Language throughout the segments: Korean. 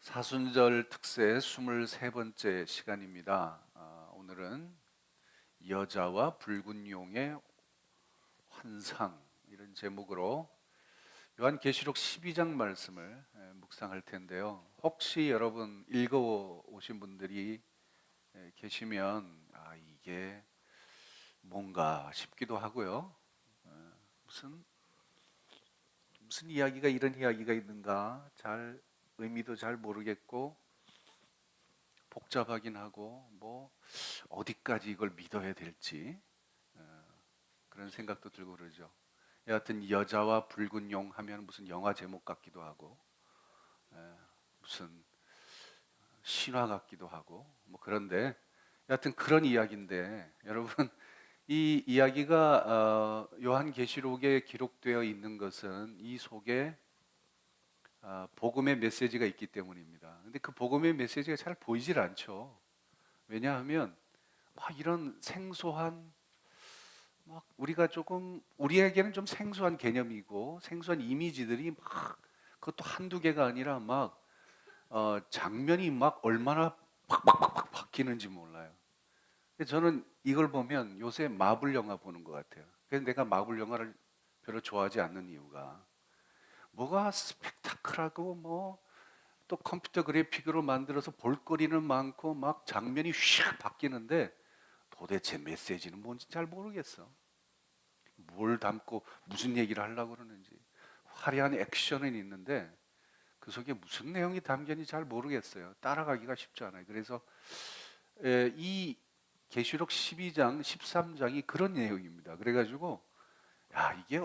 사순절 특세 23번째 시간입니다. 오늘은 여자와 붉은 용의 환상 이런 제목으로 요한계시록 12장 말씀을 묵상할 텐데요. 혹시 여러분 읽어 오신 분들이 계시면 이게 뭔가 싶기도 하고요. 무슨 무슨 이야기가 이런 이야기가 있는가 잘 의미도 잘 모르겠고 복잡하긴 하고 뭐 어디까지 이걸 믿어야 될지 그런 생각도 들고 그러죠. 여하튼 여자와 붉은 용 하면 무슨 영화 제목 같기도 하고 무슨 신화 같기도 하고 뭐 그런데 여하튼 그런 이야기인데 여러분 이 이야기가 요한계시록에 기록되어 있는 것은 이 속에 복음의 메시지가 있기 때문입니다. 근데 그 복음의 메시지가 잘 보이질 않죠. 왜냐하면 막 이런 생소한 막 우리가 조금 우리에게는 좀 생소한 개념이고 생소한 이미지들이 막 그것도 한두 개가 아니라 막 장면이 막 얼마나 팍팍팍팍 바뀌는지 몰라요. 근데 저는 이걸 보면 요새 마블 영화 보는 것 같아요. 그래서 내가 마블 영화를 별로 좋아하지 않는 이유가 뭐가 스펙타클하고 뭐 또 컴퓨터 그래픽으로 만들어서 볼거리는 많고 막 장면이 휙 바뀌는데 도대체 메시지는 뭔지 잘 모르겠어. 뭘 담고 무슨 얘기를 하려고 그러는지. 화려한 액션은 있는데 그 속에 무슨 내용이 담겼는지 잘 모르겠어요. 따라가기가 쉽지 않아요. 그래서 이 계시록 12장, 13장이 그런 내용입니다. 그래가지고 야 이게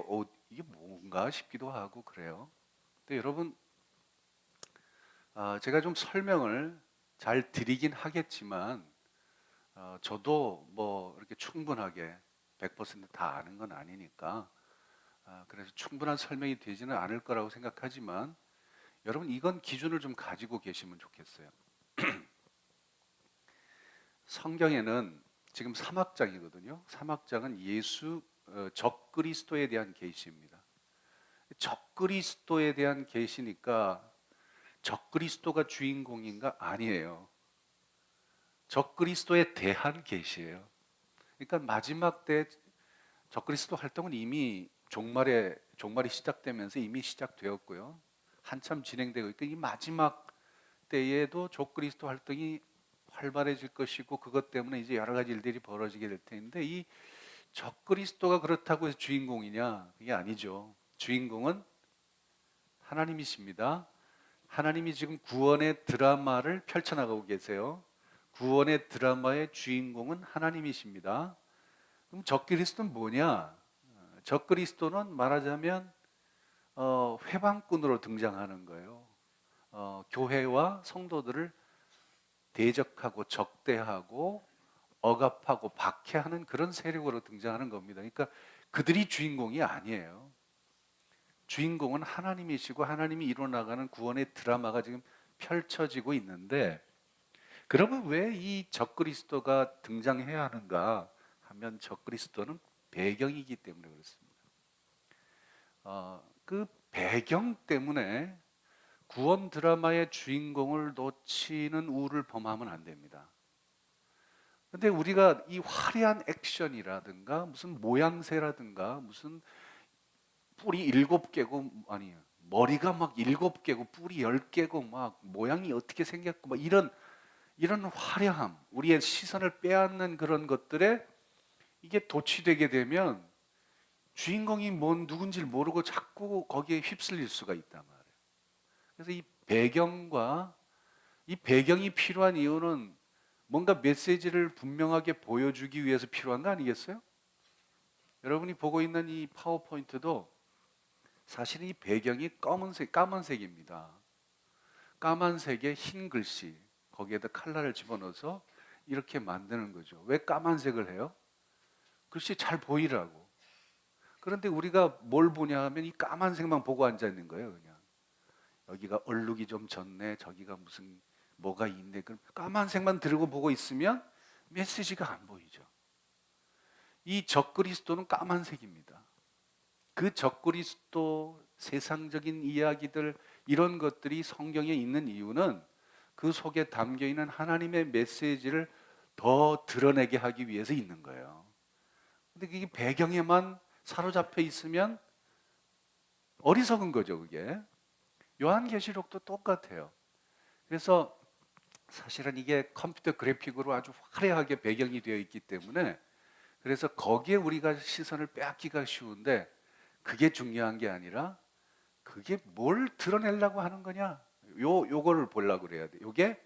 뭔가 싶기도 하고 그래요. 근데 여러분 제가 좀 설명을 잘 드리긴 하겠지만 저도 뭐 이렇게 충분하게 100%다 아는 건 아니니까 그래서 충분한 설명이 되지는 않을 거라고 생각하지만 여러분 이건 기준을 좀 가지고 계시면 좋겠어요. 성경에는 지금 3학장이거든요. 3학장은 예수 적그리스도에 대한 계시입니다. 적그리스도에 대한 계시니까 적그리스도가 주인공인가? 아니에요. 적그리스도에 대한 계시예요. 그러니까 마지막 때 적그리스도 활동은 이미 종말이 시작되면서 이미 시작되었고요. 한참 진행되고 있고 이 마지막 때에도 적그리스도 활동이 활발해질 것이고 그것 때문에 이제 여러 가지 일들이 벌어지게 될 텐데 이 적그리스도가 그렇다고 해서 주인공이냐? 그게 아니죠. 주인공은 하나님이십니다. 하나님이 지금 구원의 드라마를 펼쳐나가고 계세요. 구원의 드라마의 주인공은 하나님이십니다. 그럼 적그리스도는 뭐냐? 적그리스도는 말하자면 회방꾼으로 등장하는 거예요. 교회와 성도들을 대적하고 적대하고 억압하고 박해하는 그런 세력으로 등장하는 겁니다. 그러니까 그들이 주인공이 아니에요. 주인공은 하나님이시고 하나님이 이뤄나가는 구원의 드라마가 지금 펼쳐지고 있는데 그러면 왜 이 적그리스도가 등장해야 하는가 하면 적그리스도는 배경이기 때문에 그렇습니다. 그 배경 때문에 구원 드라마의 주인공을 놓치는 우를 범하면 안 됩니다. 근데 우리가 이 화려한 액션이라든가 무슨 모양새라든가 무슨 뿔이 7개고 아니에요. 머리가 막 7개고 뿔이 10개고 막 모양이 어떻게 생겼고 막 이런 화려함, 우리의 시선을 빼앗는 그런 것들에 이게 도취되게 되면 주인공이 뭔 누군지를 모르고 자꾸 거기에 휩쓸릴 수가 있단 말이에요. 그래서 이 배경이 필요한 이유는 뭔가 메시지를 분명하게 보여주기 위해서 필요한 거 아니겠어요? 여러분이 보고 있는 이 파워포인트도 사실은 이 배경이 까만색입니다. 까만색에 흰 글씨, 거기에다 칼라를 집어넣어서 이렇게 만드는 거죠. 왜 까만색을 해요? 글씨 잘 보이라고. 그런데 우리가 뭘 보냐 하면 이 까만색만 보고 앉아 있는 거예요, 그냥. 여기가 얼룩이 좀 졌네, 저기가 무슨 뭐가 있네. 그럼 까만색만 들고 보고 있으면 메시지가 안 보이죠. 이 적그리스도는 까만색입니다. 그 적그리스도 세상적인 이야기들 이런 것들이 성경에 있는 이유는 그 속에 담겨 있는 하나님의 메시지를 더 드러내게 하기 위해서 있는 거예요. 근데 그게 배경에만 사로잡혀 있으면 어리석은 거죠, 그게. 요한계시록도 똑같아요. 그래서 사실은 이게 컴퓨터 그래픽으로 아주 화려하게 배경이 되어 있기 때문에 그래서 거기에 우리가 시선을 빼앗기가 쉬운데 그게 중요한 게 아니라 그게 뭘 드러내려고 하는 거냐? 요거를 보려고 그래야 돼. 요게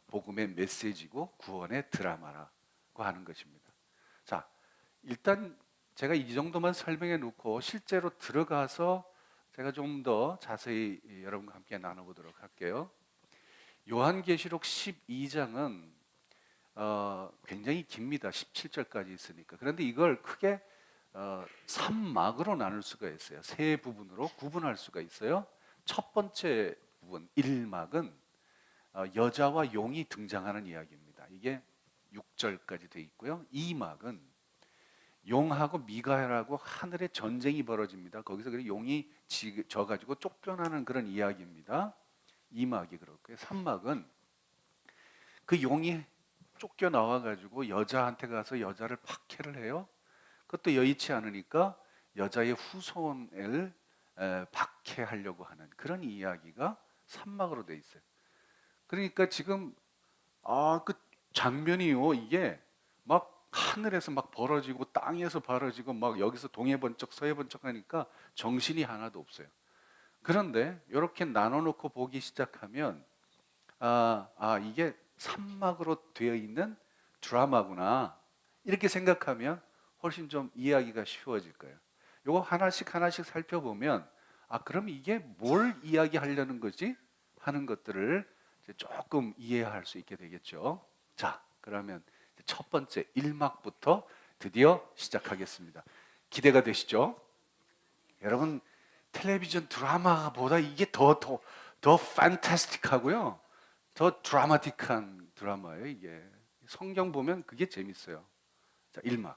복음의 메시지고 구원의 드라마라고 하는 것입니다. 자, 일단 제가 이 정도만 설명해 놓고 실제로 들어가서 제가 좀 더 자세히 여러분과 함께 나눠보도록 할게요. 요한계시록 12장은 굉장히 깁니다. 17절까지 있으니까. 그런데 이걸 크게 3막으로 나눌 수가 있어요. 세 부분으로 구분할 수가 있어요. 첫 번째 부분 1막은 여자와 용이 등장하는 이야기입니다. 이게 6절까지 돼 있고요. 2막은 용하고 미가엘하고 하늘의 전쟁이 벌어집니다. 거기서 용이 져가지고 쫓겨나는 그런 이야기입니다. 2막이 그렇고요. 3막은 그 용이 쫓겨나와가지고 여자한테 가서 여자를 박해를 해요. 그것도 여의치 않으니까 여자의 후손을 박해하려고 하는 그런 이야기가 3막으로 돼 있어요. 그러니까 지금 그 장면이요, 이게 막 하늘에서 막 벌어지고 땅에서 벌어지고 막 여기서 동해 번쩍 서해 번쩍 하니까 정신이 하나도 없어요. 그런데 이렇게 나눠놓고 보기 시작하면 이게 3막으로 되어 있는 드라마구나 이렇게 생각하면 훨씬 좀 이해하기가 쉬워질 거예요. 요거 하나씩 하나씩 살펴보면 그럼 이게 뭘 이야기하려는 거지? 하는 것들을 이제 조금 이해할 수 있게 되겠죠. 자, 그러면 첫 번째 1막부터 드디어 시작하겠습니다. 기대가 되시죠? 여러분, 텔레비전 드라마보다 이게 더 판타스틱하고요. 더 드라마틱한 드라마예요, 이게. 성경 보면 그게 재밌어요. 자, 1막.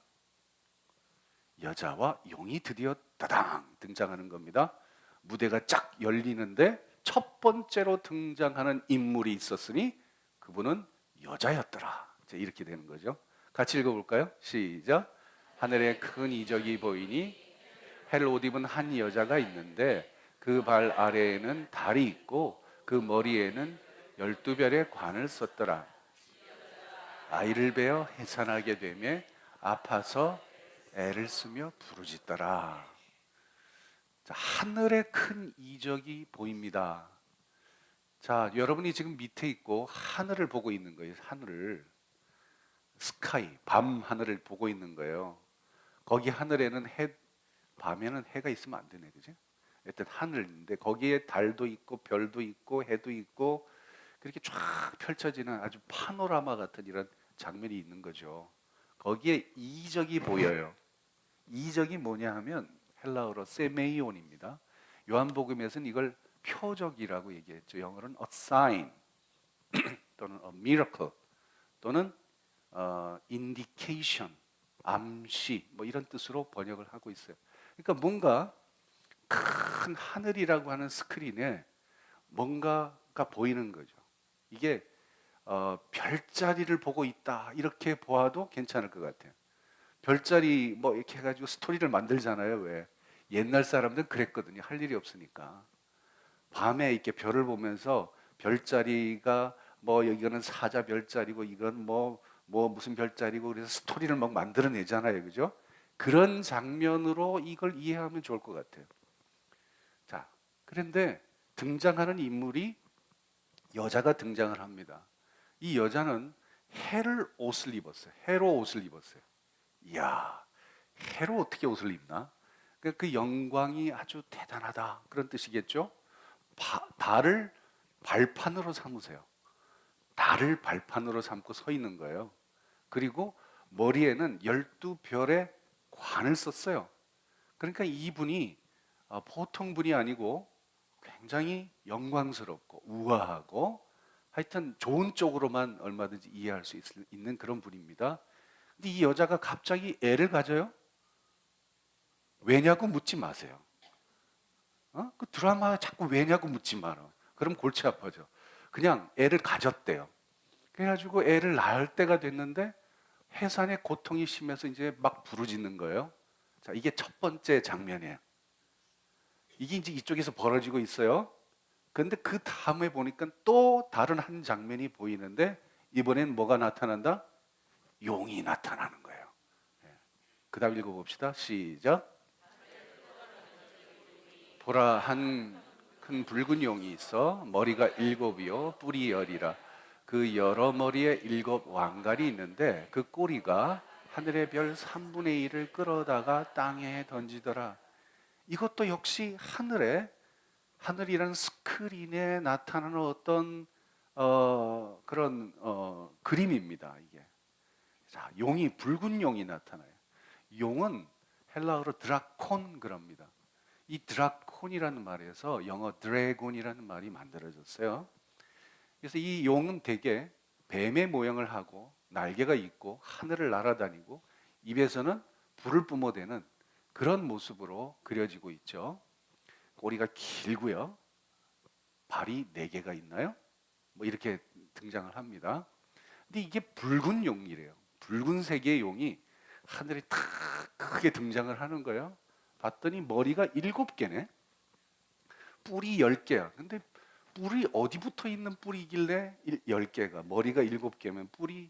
여자와 용이 드디어 따당 등장하는 겁니다. 무대가 쫙 열리는데 첫 번째로 등장하는 인물이 있었으니 그분은 여자였더라. 이렇게 되는 거죠. 같이 읽어볼까요? 시작. 하늘에 큰 이적이 보이니 해를 옷 입은 한 여자가 있는데 그 발 아래에는 달이 있고 그 머리에는 12별의 관을 썼더라. 아이를 베어 해산하게 되며 아파서 애를 쓰며 부르짖더라. 자, 하늘에 큰 이적이 보입니다. 자, 여러분이 지금 밑에 있고 하늘을 보고 있는 거예요. 하늘을. 스카이, 밤 하늘을 보고 있는 거예요. 거기 하늘에는 밤에는 해가 있으면 안 되네, 그지? 하여튼 하늘인데 거기에 달도 있고 별도 있고 해도 있고 그렇게 쫙 펼쳐지는 아주 파노라마 같은 이런 장면이 있는 거죠. 거기에 이적이 보여요. 이적이 뭐냐 하면 헬라어로 세메이온입니다. 요한복음에서는 이걸 표적이라고 얘기했죠. 영어로는 a sign 또는 a miracle 또는 indication, 암시 뭐 이런 뜻으로 번역을 하고 있어요. 그러니까 뭔가 큰 하늘이라고 하는 스크린에 뭔가가 보이는 거죠. 이게 별자리를 보고 있다 이렇게 보아도 괜찮을 것 같아요. 별자리 뭐 이렇게 해가지고 스토리를 만들잖아요. 왜? 옛날 사람들은 그랬거든요. 할 일이 없으니까 밤에 이렇게 별을 보면서 별자리가 뭐 여기는 사자 별자리고 이건 뭐 무슨 별자리고 그래서 스토리를 막 만들어내잖아요. 그죠? 그런 장면으로 이걸 이해하면 좋을 것 같아요. 자, 그런데 등장하는 인물이 여자가 등장을 합니다. 이 여자는 해를 옷을 입었어요. 해로 옷을 입었어요. 이야, 해로 어떻게 옷을 입나? 그 영광이 아주 대단하다 그런 뜻이겠죠. 달을 발판으로 삼으세요. 달을 발판으로 삼고 서 있는 거예요. 그리고 머리에는 12별의 관을 썼어요. 그러니까 이분이 보통 분이 아니고 굉장히 영광스럽고 우아하고 하여튼 좋은 쪽으로만 얼마든지 이해할 수 있는 그런 분입니다. 근데 이 여자가 갑자기 애를 가져요? 왜냐고 묻지 마세요. 그 드라마 자꾸 왜냐고 묻지 마라. 그럼 골치 아파져. 그냥 애를 가졌대요. 그래가지고 애를 낳을 때가 됐는데 해산의 고통이 심해서 이제 막 부르짖는 거예요. 자, 이게 첫 번째 장면이에요. 이게 이제 이쪽에서 벌어지고 있어요. 근데 그 다음에 보니까 또 다른 한 장면이 보이는데 이번엔 뭐가 나타난다? 용이 나타나는 거예요. 그 다음 읽어봅시다. 시작. 보라, 한 큰 붉은 용이 있어 머리가 일곱이요 뿔이 열이라. 그 여러 머리에 일곱 왕관이 있는데 그 꼬리가 하늘의 별 3분의 1을 끌어다가 땅에 던지더라. 이것도 역시 하늘이라는 스크린에 나타나는 어떤 그런 그림입니다. 이게. 자, 용이 붉은 용이 나타나요. 용은 헬라어로 드라콘 그럽니다. 이 드라콘이라는 말에서 영어 드래곤이라는 말이 만들어졌어요. 그래서 이 용은 대개 뱀의 모양을 하고 날개가 있고 하늘을 날아다니고 입에서는 불을 뿜어대는 그런 모습으로 그려지고 있죠. 꼬리가 길고요. 발이 4개가 있나요? 뭐 이렇게 등장을 합니다. 근데 이게 붉은 용이래요. 붉은색의 용이 하늘에 탁 크게 등장을 하는 거예요. 봤더니 머리가 7개네. 뿔이 10개야. 근데 뿔이 어디 붙어 있는 뿔이길래 10개가 머리가 7개면 뿔이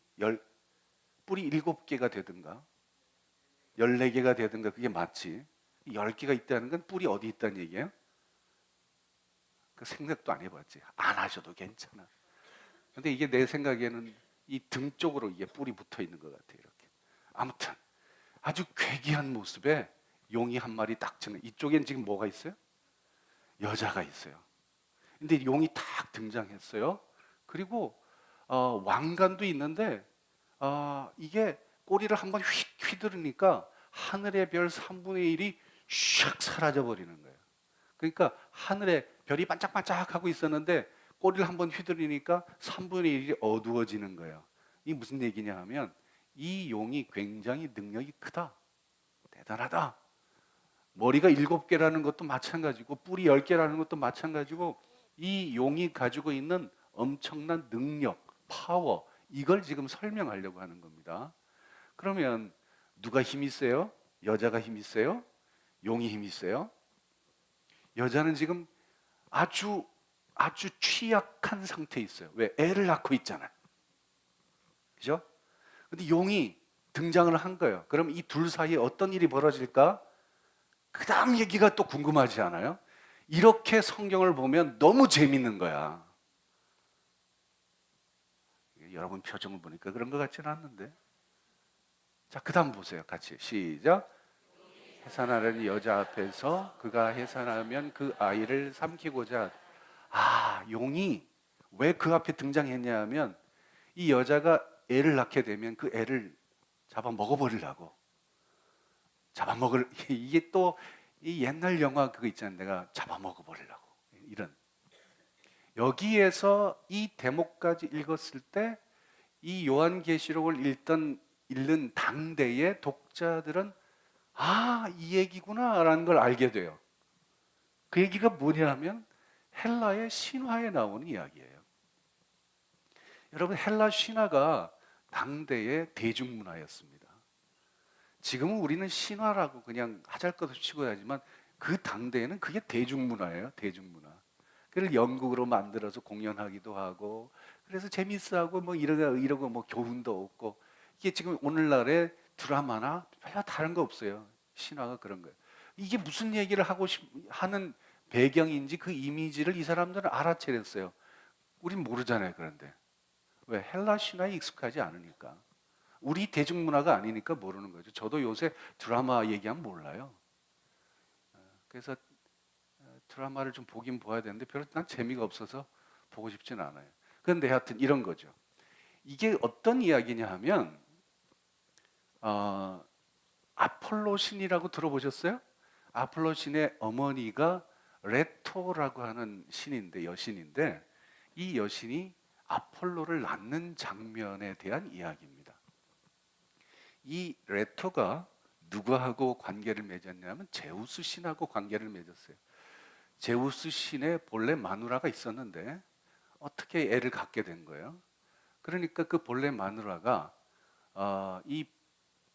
7개가 되든가 14개가 되든가 그게 맞지. 10개가 있다는 건 뿔이 어디 있다는 얘기예요? 그 생각도 안 해봤지. 안 하셔도 괜찮아. 근데 이게 내 생각에는 이 등 쪽으로 이게 뿔이 붙어 있는 것 같아. 이렇게. 아무튼 아주 괴기한 모습에 용이 한 마리 딱 지는. 이쪽엔 지금 뭐가 있어요? 여자가 있어요. 근데 용이 딱 등장했어요. 그리고 왕관도 있는데 이게 꼬리를 한번 휙 휘두르니까 하늘의 별 3분의 1이 샥 사라져 버리는 거예요. 그러니까 하늘에 별이 반짝반짝하고 있었는데 꼬리를 한번 휘두르니까 3분의 1이 어두워지는 거예요. 이게 무슨 얘기냐 하면 이 용이 굉장히 능력이 크다. 대단하다. 머리가 7개라는 것도 마찬가지고 뿔이 10개라는 것도 마찬가지고 이 용이 가지고 있는 엄청난 능력, 파워 이걸 지금 설명하려고 하는 겁니다. 그러면 누가 힘이 세요? 여자가 힘이 세요? 용이 힘이 세요? 여자는 지금 아주 취약한 상태에 있어요. 왜? 애를 낳고 있잖아요. 그죠? 근데 용이 등장을 한 거예요. 그럼 이 둘 사이에 어떤 일이 벌어질까? 그 다음 얘기가 또 궁금하지 않아요? 이렇게 성경을 보면 너무 재밌는 거야. 여러분 표정을 보니까 그런 것 같지는 않는데. 자, 그 다음 보세요. 같이 시작. 해산하려는 여자 앞에서 그가 해산하면 그 아이를 삼키고자. 용이 왜 그 앞에 등장했냐 하면 이 여자가 애를 낳게 되면 그 애를 잡아 먹어버리려고. 이게 또 이 옛날 영화 그거 있잖아요. 내가 잡아먹어버리려고. 이런. 여기에서 이 대목까지 읽었을 때 이 요한계시록을 읽는 당대의 독자들은 이 얘기구나 라는 걸 알게 돼요. 그 얘기가 뭐냐면 헬라의 신화에 나오는 이야기예요. 여러분 헬라 신화가 당대의 대중문화였습니다. 지금은 우리는 신화라고 그냥 하잘것없이 치고 다니지만 그 당대에는 그게 대중문화예요. 대중문화. 그걸 연극으로 만들어서 공연하기도 하고 그래서 재밌어하고 뭐 이러고 뭐 교훈도 얻고 이게 지금 오늘날의 드라마나 별로 다른 거 없어요. 신화가 그런 거예요. 이게 무슨 얘기를 하는 배경인지 그 이미지를 이 사람들은 알아채렸어요. 우린 모르잖아요. 그런데 왜? 헬라 신화에 익숙하지 않으니까. 우리 대중문화가 아니니까 모르는 거죠. 저도 요새 드라마 얘기하면 몰라요. 그래서 드라마를 좀 보긴 봐야 되는데 별로 난 재미가 없어서 보고 싶진 않아요. 그런데 하여튼 이런 거죠. 이게 어떤 이야기냐 하면 아폴로 신이라고 들어보셨어요? 아폴로 신의 어머니가 레토라고 하는 여신인데 이 여신이 아폴로를 낳는 장면에 대한 이야기입니다. 이 레토가 누구하고 관계를 맺었냐면 제우스 신하고 관계를 맺었어요. 제우스 신의 본래 마누라가 있었는데 어떻게 애를 갖게 된 거예요? 그러니까 그 본래 마누라가 이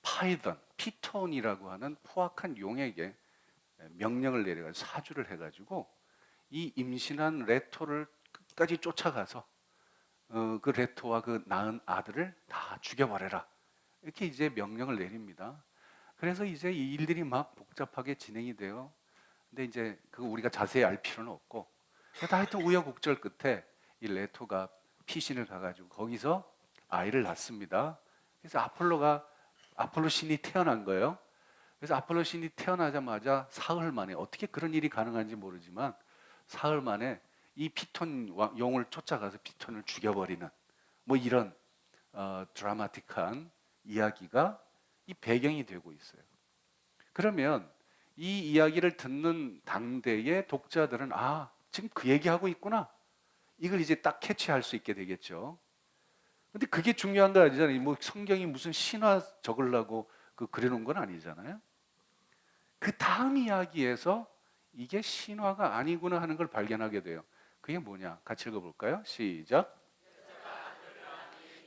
파이던, 피톤이라고 하는 포악한 용에게 명령을 내려가지고 사주를 해가지고 이 임신한 레토를 끝까지 쫓아가서 그 레토와 그 낳은 아들을 다 죽여버려라, 이렇게 이제 명령을 내립니다. 그래서 이제 이 일들이 막 복잡하게 진행이 돼요. 근데 이제 그거 우리가 자세히 알 필요는 없고, 그래도 하여튼 우여곡절 끝에 이 레토가 피신을 가가지고 거기서 아이를 낳습니다. 그래서 아폴로 신이 태어난 거예요. 그래서 아폴로 신이 태어나자마자 사흘 만에, 어떻게 그런 일이 가능한지 모르지만 사흘 만에 이 피톤 용을 쫓아가서 피톤을 죽여버리는 뭐 이런 드라마틱한 이야기가 이 배경이 되고 있어요. 그러면 이 이야기를 듣는 당대의 독자들은 지금 그 얘기하고 있구나, 이걸 이제 딱 캐치할 수 있게 되겠죠. 근데 그게 중요한 거 아니잖아요. 뭐 성경이 무슨 신화 적으려고 그려놓은 건 아니잖아요. 그 다음 이야기에서 이게 신화가 아니구나 하는 걸 발견하게 돼요. 그게 뭐냐? 같이 읽어볼까요? 시작.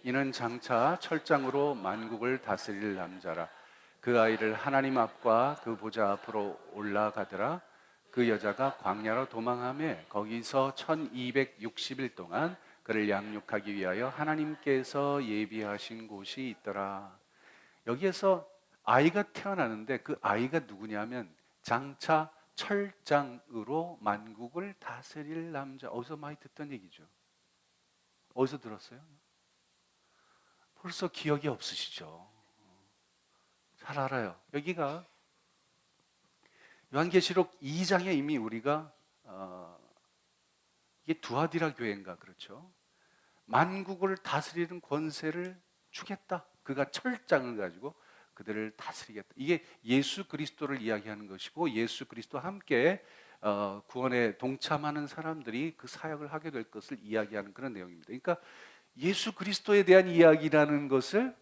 이는 장차 철장으로 만국을 다스릴 남자라. 그 아이를 하나님 앞과 그 보좌 앞으로 올라가더라. 그 여자가 광야로 도망하며 거기서 1260일 동안 그를 양육하기 위하여 하나님께서 예비하신 곳이 있더라. 여기에서 아이가 태어나는데 그 아이가 누구냐면 장차 철장으로 만국을 다스릴 남자. 어디서 많이 듣던 얘기죠. 어디서 들었어요? 벌써 기억이 없으시죠? 잘 알아요. 여기가 요한계시록 2장에 이미 우리가 이게 두아디라 교회인가 그렇죠? 만국을 다스리는 권세를 주겠다. 그가 철장을 가지고 그들을 다스리겠다. 이게 예수 그리스도를 이야기하는 것이고, 예수 그리스도와 함께 구원에 동참하는 사람들이 그 사역을 하게 될 것을 이야기하는 그런 내용입니다. 그러니까 예수 그리스도에 대한 이야기라는 것을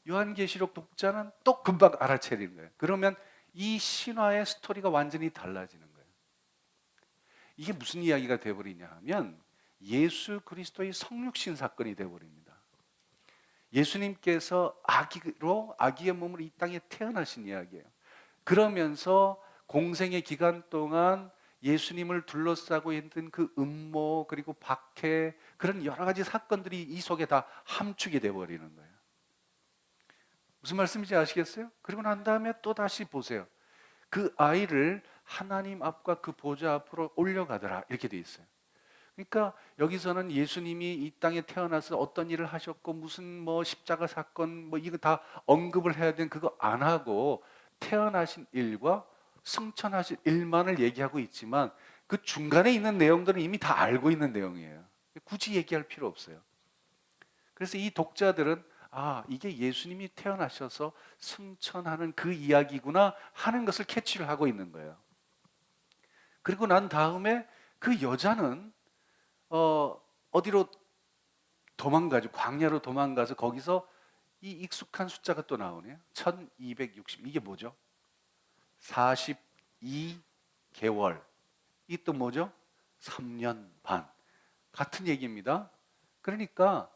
요한계시록 독자는 또 금방 알아채리는 거예요. 그러면 이 신화의 스토리가 완전히 달라지는 거예요. 이게 무슨 이야기가 되어버리냐 하면 예수 그리스도의 성육신 사건이 되어버립니다. 예수님께서 아기의 몸으로 이 땅에 태어나신 이야기예요. 그러면서 공생의 기간 동안 예수님을 둘러싸고 있던 그 음모 그리고 박해, 그런 여러 가지 사건들이 이 속에 다 함축이 되어버리는 거예요. 무슨 말씀인지 아시겠어요? 그리고 난 다음에 또 다시 보세요. 그 아이를 하나님 앞과 그 보좌 앞으로 올려가더라, 이렇게 돼 있어요. 그러니까 여기서는 예수님이 이 땅에 태어나서 어떤 일을 하셨고 무슨 뭐 십자가 사건 뭐 이거 다 언급을 해야 되는 그거 안 하고 태어나신 일과 승천하신 일만을 얘기하고 있지만 그 중간에 있는 내용들은 이미 다 알고 있는 내용이에요. 굳이 얘기할 필요 없어요. 그래서 이 독자들은 이게 예수님이 태어나셔서 승천하는 그 이야기구나 하는 것을 캐치를 하고 있는 거예요. 그리고 난 다음에 그 여자는 어디로 도망가죠? 광야로 도망가서 거기서 이 익숙한 숫자가 또 나오네요. 1260. 이게 뭐죠? 42개월. 이 또 뭐죠? 3년 반. 같은 얘기입니다. 그러니까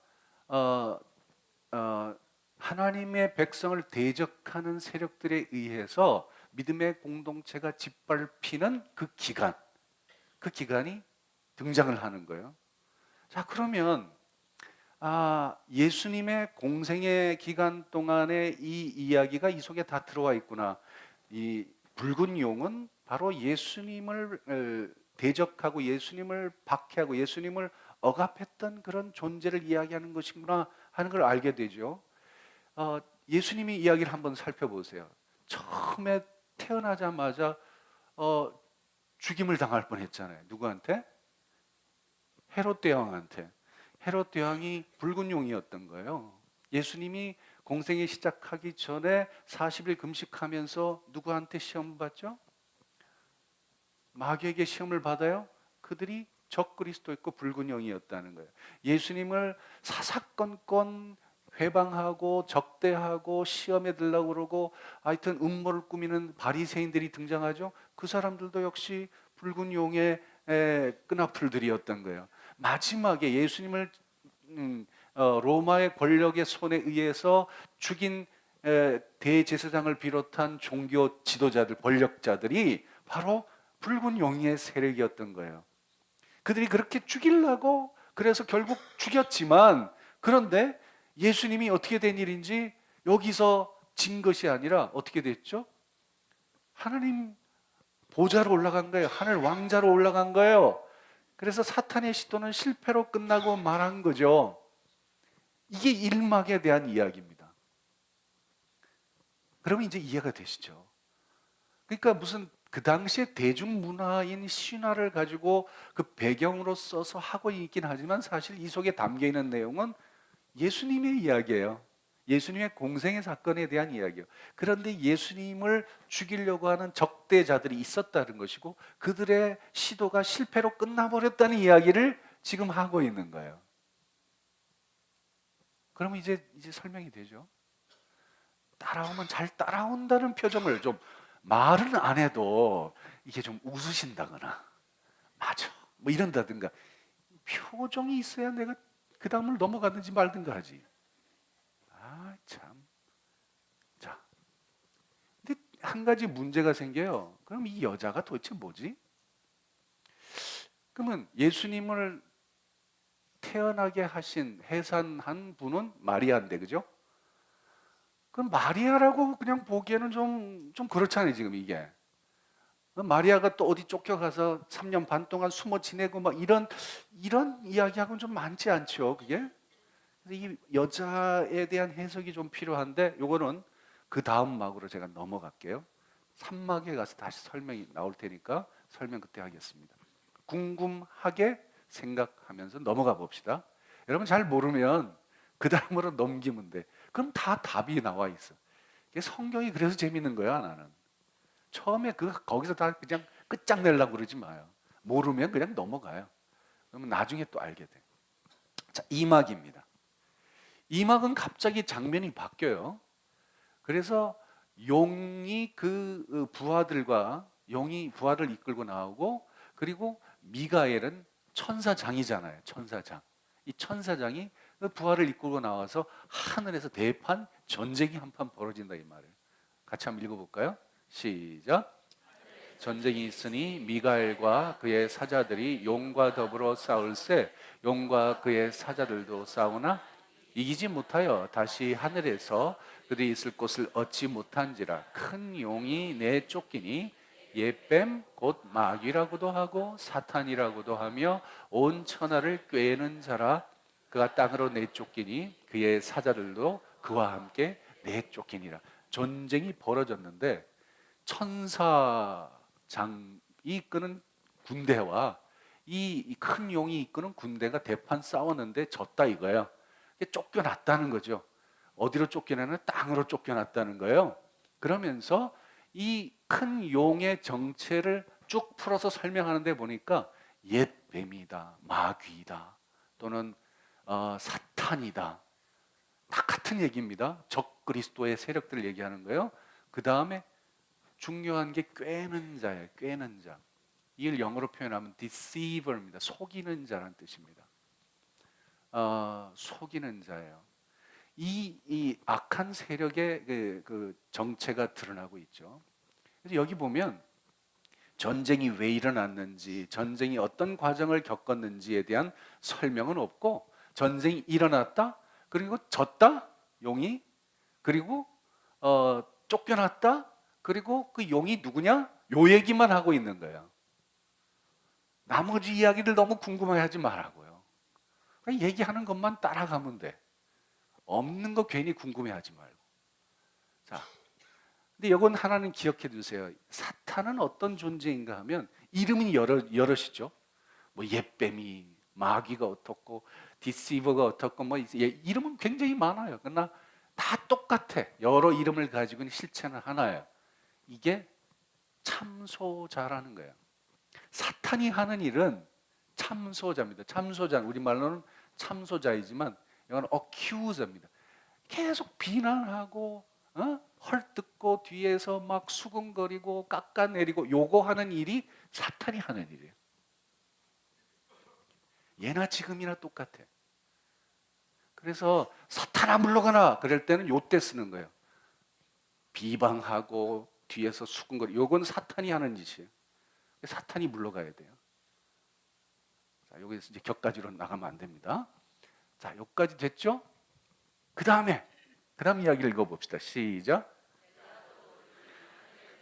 하나님의 백성을 대적하는 세력들에 의해서 믿음의 공동체가 짓밟히는 그 기간이 등장을 하는 거예요. 자, 그러면 예수님의 공생의 기간 동안에 이 이야기가 이 속에 다 들어와 있구나. 이 붉은 용은 바로 예수님을 대적하고 예수님을 박해하고 예수님을 억압했던 그런 존재를 이야기하는 것이구나 하는 걸 알게 되죠. 예수님이 이야기를 한번 살펴보세요. 처음에 태어나자마자 죽임을 당할 뻔했잖아요. 누구한테? 헤롯 대왕한테. 헤롯 대왕이 붉은 용이었던 거예요. 예수님이 공생이 시작하기 전에 40일 금식하면서 누구한테 시험 받죠? 마귀에게 시험을 받아요. 그들이 적그리스도 있고 붉은 용이었다는 거예요. 예수님을 사사건건 회방하고 적대하고 시험에 들라고 그러고 하여튼 음모를 꾸미는 바리새인들이 등장하죠. 그 사람들도 역시 붉은 용의 끈앞풀들이었던 거예요. 마지막에 예수님을 로마의 권력의 손에 의해서 죽인 대제사장을 비롯한 종교 지도자들, 권력자들이 바로 붉은 용의 세력이었던 거예요. 그들이 그렇게 죽이려고 그래서 결국 죽였지만, 그런데 예수님이 어떻게 된 일인지 여기서 진 것이 아니라 어떻게 됐죠? 하나님 보좌로 올라간 거예요. 하늘 왕자로 올라간 거예요. 그래서 사탄의 시도는 실패로 끝나고 말한 거죠. 이게 일막에 대한 이야기입니다. 그러면 이제 이해가 되시죠? 그러니까 무슨 그 당시에 대중문화인 신화를 가지고 그 배경으로 써서 하고 있긴 하지만 사실 이 속에 담겨 있는 내용은 예수님의 이야기예요. 예수님의 공생의 사건에 대한 이야기예요. 그런데 예수님을 죽이려고 하는 적대자들이 있었다는 것이고 그들의 시도가 실패로 끝나버렸다는 이야기를 지금 하고 있는 거예요. 그러면 이제 설명이 되죠. 따라오면 잘 따라온다는 표정을 좀, 말은 안 해도 이게 좀 웃으신다거나 맞아 뭐 이런다든가 표정이 있어야 내가 그 다음을 넘어가든지 말든가 하지. 아 참. 자, 근데 한 가지 문제가 생겨요. 그럼 이 여자가 도대체 뭐지? 그러면 예수님을 태어나게 하신 해산한 분은 마리아인데, 그죠? 그럼 마리아라고 그냥 보기에는 좀 그렇잖아요, 지금 이게. 마리아가 또 어디 쫓겨가서 3년 반 동안 숨어 지내고 막 이런 이야기하고는 좀 많지 않죠, 그게? 그래서 이 여자에 대한 해석이 좀 필요한데, 요거는 그 다음 막으로 제가 넘어갈게요. 3막에 가서 다시 설명이 나올 테니까 설명 그때 하겠습니다. 궁금하게 생각하면서 넘어가 봅시다. 여러분 잘 모르면 그 다음으로 넘기면 돼. 그럼 다 답이 나와 있어. 성경이 그래서 재밌는 거야, 나는. 처음에 거기서 다 그냥 끝장내려고 그러지 마요. 모르면 그냥 넘어가요. 그러면 나중에 또 알게 돼. 자, 2막입니다. 2막은 갑자기 장면이 바뀌어요. 그래서 용이 용이 부하를 이끌고 나오고, 그리고 미가엘은 천사장이잖아요. 천사장. 이 천사장이 그 부하를 이끌고 나와서 하늘에서 대판 전쟁이 한판 벌어진다, 이 말을. 같이 한번 읽어볼까요? 시작. 전쟁이 있으니 미가엘과 그의 사자들이 용과 더불어 싸울세 용과 그의 사자들도 싸우나 이기지 못하여 다시 하늘에서 그들이 있을 곳을 얻지 못한지라. 큰 용이 내쫓기니 옛뱀 곧 마귀라고도 하고 사탄이라고도 하며 온 천하를 꿰는 자라. 그가 땅으로 내쫓기니 그의 사자들도 그와 함께 내쫓기니라. 전쟁이 벌어졌는데 천사장이 이끄는 군대와 이 큰 용이 이끄는 군대가 대판 싸웠는데 졌다 이거예요. 쫓겨났다는 거죠. 어디로 쫓겨나는? 땅으로 쫓겨났다는 거예요. 그러면서 이 큰 용의 정체를 쭉 풀어서 설명하는데 보니까 옛 뱀이다, 마귀다, 또는 사탄이다. 다 같은 얘기입니다. 적 그리스도의 세력들을 얘기하는 거예요. 그 다음에 중요한 게 꿰는 자예요. 꿰는 자. 이걸 영어로 표현하면 deceiver입니다. 속이는 자라는 뜻입니다. 속이는 자예요. 이 악한 세력의 그 정체가 드러나고 있죠. 그래서 여기 보면 전쟁이 왜 일어났는지, 전쟁이 어떤 과정을 겪었는지에 대한 설명은 없고, 전쟁이 일어났다, 그리고 졌다, 용이, 그리고 쫓겨났다, 그리고 그 용이 누구냐? 요 얘기만 하고 있는 거예요. 나머지 이야기를 너무 궁금해하지 말라고요. 그냥 얘기하는 것만 따라가면 돼. 없는 거 괜히 궁금해하지 말고. 자, 근데 이건 하나는 기억해 두세요. 사탄은 어떤 존재인가 하면 이름이 여럿이죠. 뭐 옛뱀이, 마귀가 어떻고, 디시버가 어떻고, 뭐 이름은 굉장히 많아요. 그러나 다 똑같아. 여러 이름을 가지고 실체는 하나예요. 이게 참소자라는 거예요. 사탄이 하는 일은 참소자입니다. 참소자는 우리말로는 참소자이지만 이건 accuser입니다. 계속 비난하고 헐뜯고 뒤에서 막 수근거리고 깎아내리고 요거 하는 일이 사탄이 하는 일이에요. 예나 지금이나 똑같아. 그래서 사탄아 물러가라 그럴 때는 요때 쓰는 거예요. 비방하고 뒤에서 수근거리, 요건 사탄이 하는 짓이에요. 사탄이 물러가야 돼요. 자, 여기서 이제 격가지로 나가면 안 됩니다. 자, 여기까지 됐죠? 그 다음 이야기를 읽어봅시다. 시작.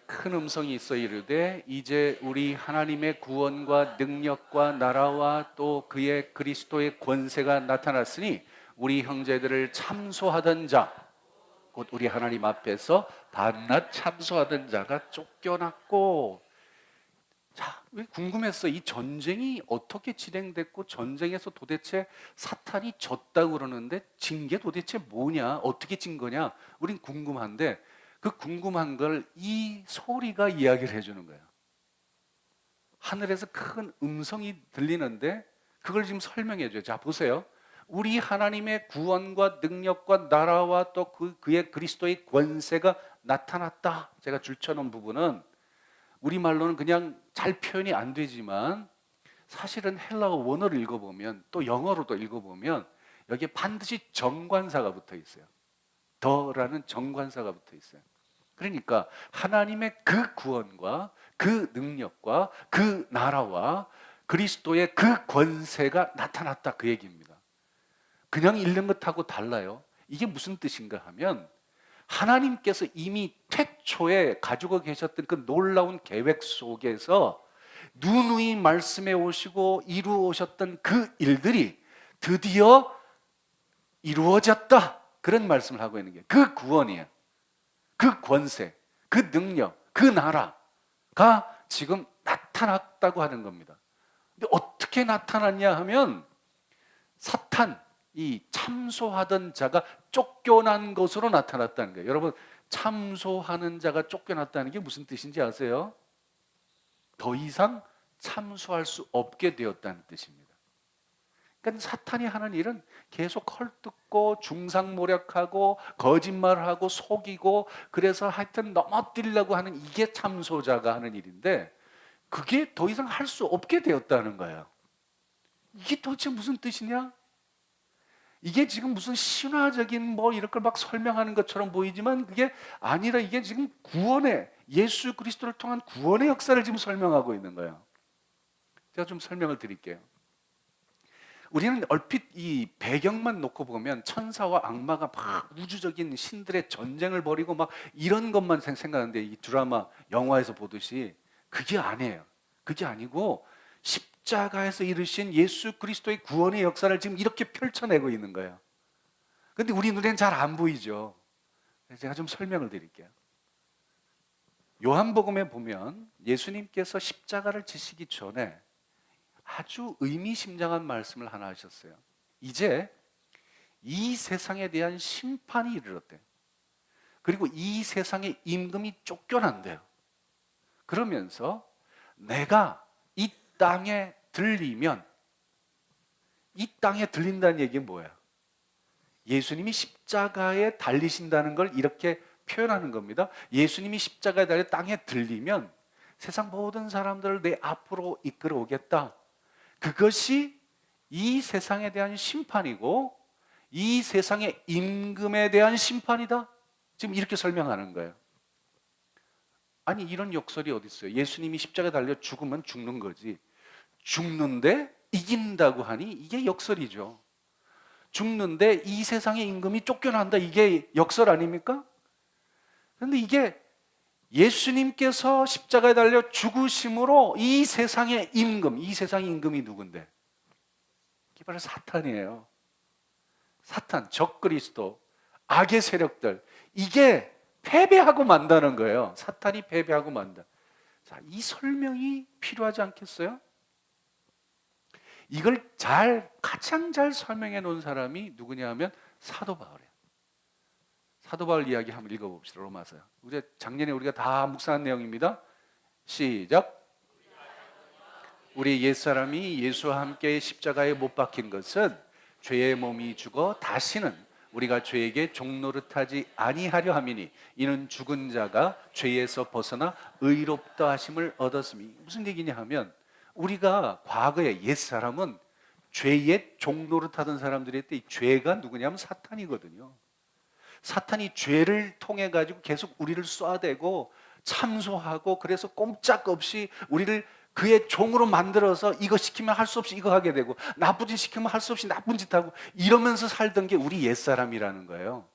큰 음성이 있어 이르되 이제 우리 하나님의 구원과 능력과 나라와 또 그의 그리스도의 권세가 나타났으니 우리 형제들을 참소하던 자, 곧 우리 하나님 앞에서 밤낮 참소하던 자가 쫓겨났고. 자, 왜 궁금했어? 이 전쟁이 어떻게 진행됐고 전쟁에서 도대체 사탄이 졌다고 그러는데 진 게 도대체 뭐냐? 어떻게 진 거냐? 우린 궁금한데 그 궁금한 걸 이 소리가 이야기를 해주는 거예요. 하늘에서 큰 음성이 들리는데 그걸 지금 설명해 줘요. 자, 보세요. 우리 하나님의 구원과 능력과 나라와 또 그의 그리스도의 권세가 나타났다. 제가 줄쳐놓은 부분은 우리말로는 그냥 잘 표현이 안 되지만 사실은 헬라어 원어를 읽어보면 또 영어로도 읽어보면 여기에 반드시 정관사가 붙어 있어요. 더라는 정관사가 붙어 있어요. 그러니까 하나님의 그 구원과 그 능력과 그 나라와 그리스도의 그 권세가 나타났다, 그 얘기입니다. 그냥 읽는 것하고 달라요. 이게 무슨 뜻인가 하면 하나님께서 이미 태초에 가지고 계셨던 그 놀라운 계획 속에서 누누이 말씀해 오시고 이루어 오셨던 그 일들이 드디어 이루어졌다, 그런 말씀을 하고 있는 게 그 구원이에요. 그 권세, 그 능력, 그 나라가 지금 나타났다고 하는 겁니다. 근데 어떻게 나타났냐 하면 사탄, 이 참소하던 자가 쫓겨난 것으로 나타났다는 거예요. 여러분, 참소하는 자가 쫓겨났다는 게 무슨 뜻인지 아세요? 더 이상 참소할 수 없게 되었다는 뜻입니다. 그러니까 사탄이 하는 일은 계속 헐뜯고 중상모략하고 거짓말하고 속이고 그래서 하여튼 넘어뜨리려고 하는, 이게 참소자가 하는 일인데 그게 더 이상 할 수 없게 되었다는 거예요. 이게 도대체 무슨 뜻이냐? 이게 지금 무슨 신화적인 뭐 이런 걸 막 설명하는 것처럼 보이지만 그게 아니라 이게 지금 구원의, 예수 그리스도를 통한 구원의 역사를 지금 설명하고 있는 거예요. 제가 좀 설명을 드릴게요. 우리는 얼핏 이 배경만 놓고 보면 천사와 악마가 막 우주적인 신들의 전쟁을 벌이고 막 이런 것만 생각하는데, 이 드라마, 영화에서 보듯이 그게 아니에요. 그게 아니고 십자가에서 이루신 예수 그리스도의 구원의 역사를 지금 이렇게 펼쳐내고 있는 거예요. 근데 우리 눈에는 잘 안 보이죠. 제가 좀 설명을 드릴게요. 요한복음에 보면 예수님께서 십자가를 지시기 전에 아주 의미심장한 말씀을 하나 하셨어요. 이제 이 세상에 대한 심판이 이르렀대요. 그리고 이 세상의 임금이 쫓겨난대요. 그러면서 내가 이 땅에 들리면, 이 땅에 들린다는 얘기는 뭐야? 예수님이 십자가에 달리신다는 걸 이렇게 표현하는 겁니다. 예수님이 십자가에 달려 땅에 들리면 세상 모든 사람들을 내 앞으로 이끌어 오겠다. 그것이 이 세상에 대한 심판이고 이 세상의 임금에 대한 심판이다. 지금 이렇게 설명하는 거예요. 아니, 이런 역설이 어디 있어요? 예수님이 십자가에 달려 죽으면 죽는 거지, 죽는데 이긴다고 하니 이게 역설이죠. 죽는데 이 세상의 임금이 쫓겨난다, 이게 역설 아닙니까? 그런데 이게 예수님께서 십자가에 달려 죽으심으로 이 세상의 임금, 이 세상의 임금이 누군데? 이게 바로 사탄이에요. 사탄, 적그리스도, 악의 세력들, 이게 패배하고 만다는 거예요. 사탄이 패배하고 만다. 자, 이 설명이 필요하지 않겠어요? 이걸 가장 잘 설명해 놓은 사람이 누구냐 하면 사도 바울이에요. 사도 바울 이야기 한번 읽어봅시다. 로마서. 작년에 우리가 다 묵상한 내용입니다. 시작. 우리 옛사람이 예수와 함께 십자가에 못 박힌 것은 죄의 몸이 죽어 다시는 우리가 죄에게 종노릇하지 아니하려 함이니 이는 죽은 자가 죄에서 벗어나 의롭다 하심을 얻었음이. 무슨 얘기냐 하면 우리가 과거에 옛사람은 죄의 종노릇하던 사람들이 있대. 이 죄가 누구냐면 사탄이거든요. 사탄이 죄를 통해 가지고 계속 우리를 쏴대고 참소하고, 그래서 꼼짝없이 우리를 그의 종으로 만들어서 이거 시키면 할 수 없이 이거 하게 되고, 나쁜 짓 시키면 할 수 없이 나쁜 짓 하고, 이러면서 살던 게 우리 옛사람이라는 거예요.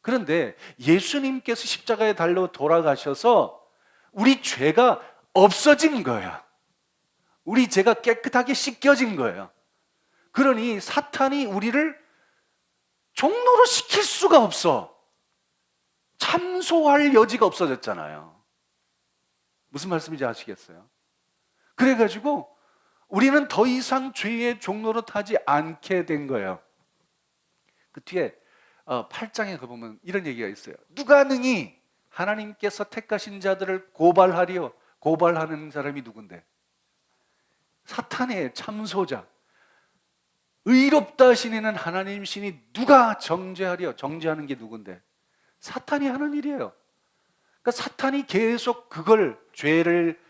그런데 예수님께서 십자가에 달려 돌아가셔서 우리 죄가 없어진 거예요. 우리 죄가 깨끗하게 씻겨진 거예요. 그러니 사탄이 우리를 종로로 시킬 수가 없어. 참소할 여지가 없어졌잖아요. 무슨 말씀인지 아시겠어요? 그래가지고 우리는 더 이상 죄의 종로로 타지 않게 된 거예요. 그 뒤에 8장에 가보면 이런 얘기가 있어요. 누가 능히 하나님께서 택하신 자들을 고발하리요? 고발하는 사람이 누군데? 사탄의 참소자. 의롭다 하시는 하나님 신이 누가 정죄하려? 정죄하는 게 누군데? 사탄이 하는 일이에요. 그러니까 사탄이 계속 그걸, 죄를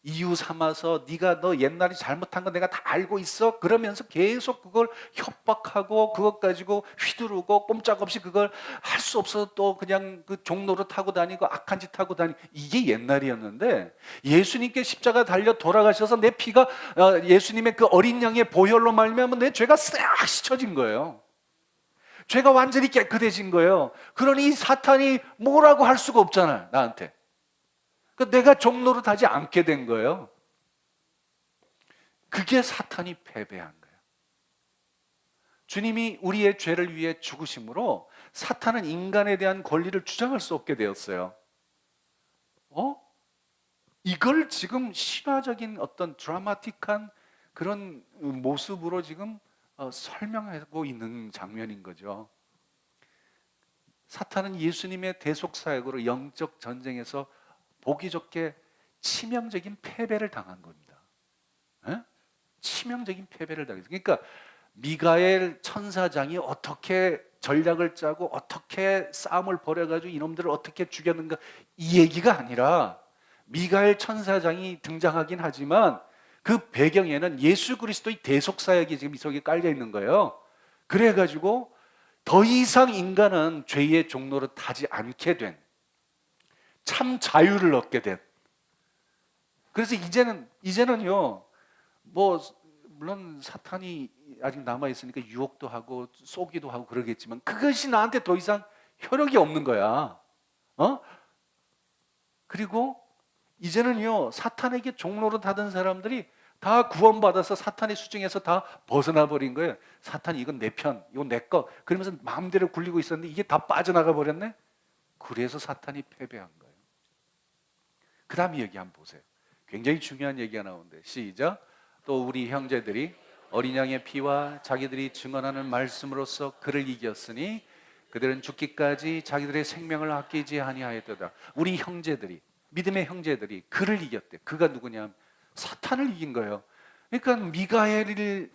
이유 삼아서 네가 너 옛날에 잘못한 거 내가 다 알고 있어, 그러면서 계속 그걸 협박하고 그것 가지고 휘두르고 꼼짝없이 그걸 할 수 없어서 또 그냥 그 종로로 타고 다니고 악한 짓 하고 다니고, 이게 옛날이었는데 예수님께 십자가 달려 돌아가셔서 내 피가 예수님의 그 어린 양의 보혈로 말미암아 내 죄가 싹 씻어진 거예요. 죄가 완전히 깨끗해진 거예요. 그러니 사탄이 뭐라고 할 수가 없잖아요, 나한테. 그러니까 내가 종로로 타지 않게 된 거예요. 그게 사탄이 패배한 거예요. 주님이 우리의 죄를 위해 죽으심으로 사탄은 인간에 대한 권리를 주장할 수 없게 되었어요. 이걸 지금 신화적인 어떤 드라마틱한 그런 모습으로 지금 설명하고 있는 장면인 거죠. 사탄은 예수님의 대속사역으로 영적 전쟁에서 보기 좋게 치명적인 패배를 당한 겁니다. 치명적인 패배를 당했어요. 그러니까 미가엘 천사장이 어떻게 전략을 짜고 어떻게 싸움을 벌여가지고 이놈들을 어떻게 죽였는가, 이 얘기가 아니라, 미가엘 천사장이 등장하긴 하지만 그 배경에는 예수 그리스도의 대속사역이 지금 이 속에 깔려 있는 거예요. 그래가지고 더 이상 인간은 죄의 종로를 타지 않게 된, 참 자유를 얻게 된. 그래서 이제는요, 뭐 물론 사탄이 아직 남아 있으니까 유혹도 하고 쏘기도 하고 그러겠지만 그것이 나한테 더 이상 효력이 없는 거야. 그리고 이제는요, 사탄에게 종로로 타던 사람들이 다 구원받아서 사탄의 수중에서 다 벗어나 버린 거예요. 사탄이 이건 내 편, 이건 내 거, 그러면서 마음대로 굴리고 있었는데 이게 다 빠져나가 버렸네. 그래서 사탄이 패배한 거예요. 그 다음 얘기 한번 보세요. 굉장히 중요한 얘기가 나오는데, 시작. 또 우리 형제들이 어린 양의 피와 자기들이 증언하는 말씀으로써 그를 이겼으니 그들은 죽기까지 자기들의 생명을 아끼지 아니하였도다. 우리 형제들이, 믿음의 형제들이 그를 이겼대. 그가 누구냐? 사탄을 이긴 거예요. 그러니까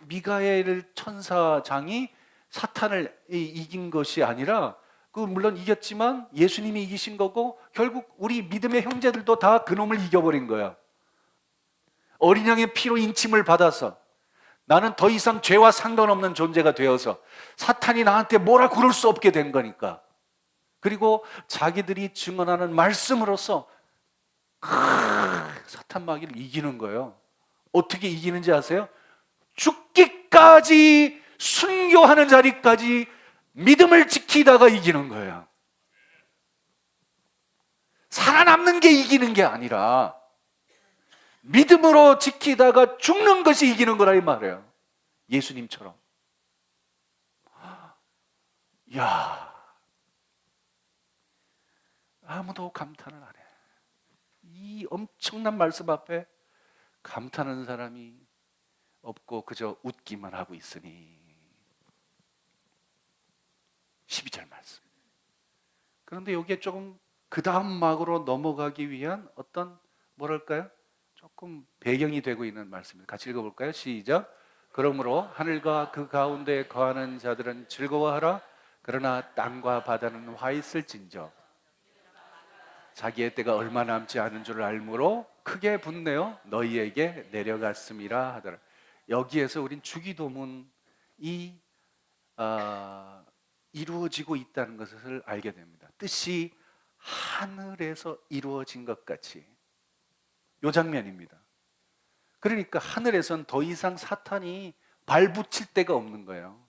미가엘 천사장이 사탄을 이긴 것이 아니라, 그 물론 이겼지만 예수님이 이기신 거고, 결국 우리 믿음의 형제들도 다 그놈을 이겨버린 거야. 어린 양의 피로 인침을 받아서 나는 더 이상 죄와 상관없는 존재가 되어서 사탄이 나한테 뭐라 그럴 수 없게 된 거니까. 그리고 자기들이 증언하는 말씀으로써 사탄 마귀를 이기는 거예요. 어떻게 이기는지 아세요? 죽기까지 순교하는 자리까지 믿음을 지키다가 이기는 거예요. 살아남는 게 이기는 게 아니라 믿음으로 지키다가 죽는 것이 이기는 거라 이 말이에요. 예수님처럼. 야, 아무도 감탄을 안 해. 이 엄청난 말씀 앞에 감탄하는 사람이 없고 그저 웃기만 하고 있으니. 12절 말씀. 그런데 여기에 조금 그 다음 막으로 넘어가기 위한 어떤 뭐랄까요? 조금 배경이 되고 있는 말씀입니다. 같이 읽어볼까요? 시작. 그러므로 하늘과 그 가운데 거하는 자들은 즐거워하라. 그러나 땅과 바다는 화 있을진저 자기의 때가 얼마 남지 않은 줄 알므로 크게 분내어 너희에게 내려갔음이라 하더라. 여기에서 우린 주기도문이 이루어지고 있다는 것을 알게 됩니다. 뜻이 하늘에서 이루어진 것 같이 이 장면입니다. 그러니까 하늘에선 더 이상 사탄이 발붙일 데가 없는 거예요.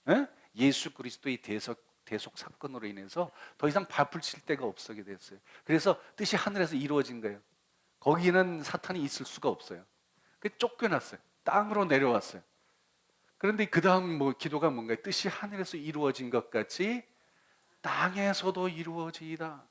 예? 예수 그리스도의 대속 사건으로 인해서 더 이상 발붙일 데가 없게 됐어요. 그래서 뜻이 하늘에서 이루어진 거예요. 거기는 사탄이 있을 수가 없어요. 쫓겨났어요. 땅으로 내려왔어요. 그런데 그 다음 기도가 뭔가요? 뜻이 하늘에서 이루어진 것 같이 땅에서도 이루어지이다.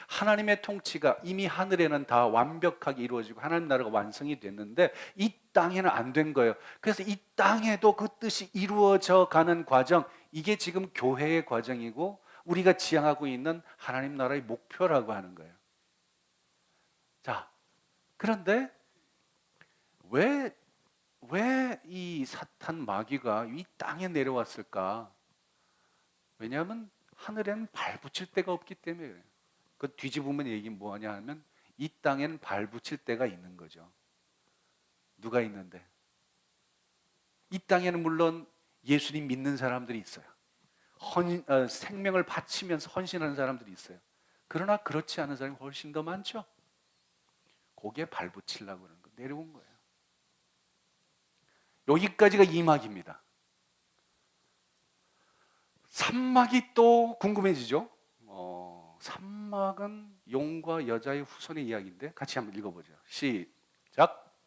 하나님의 통치가 이미 하늘에는 다 완벽하게 이루어지고 하나님 나라가 완성이 됐는데 이 땅에는 안 된 거예요. 그래서 이 땅에도 그 뜻이 이루어져 가는 과정, 이게 지금 교회의 과정이고 우리가 지향하고 있는 하나님 나라의 목표라고 하는 거예요. 자, 그런데 왜 이 사탄 마귀가 이 땅에 내려왔을까? 왜냐하면 하늘에는 발붙일 데가 없기 때문에 그래요. 그 뒤집으면 얘기 뭐하냐 하면 이 땅에는 발붙일 데가 있는 거죠. 누가 있는데? 이 땅에는 물론 예수님 믿는 사람들이 있어요. 생명을 바치면서 헌신하는 사람들이 있어요. 그러나 그렇지 않은 사람이 훨씬 더 많죠. 거기에 발붙이려고 그러는 거, 내려온 거예요. 여기까지가 2막입니다. 3막이 또 궁금해지죠? 3막은 용과 여자의 후손의 이야기인데 같이 한번 읽어보죠. 시작.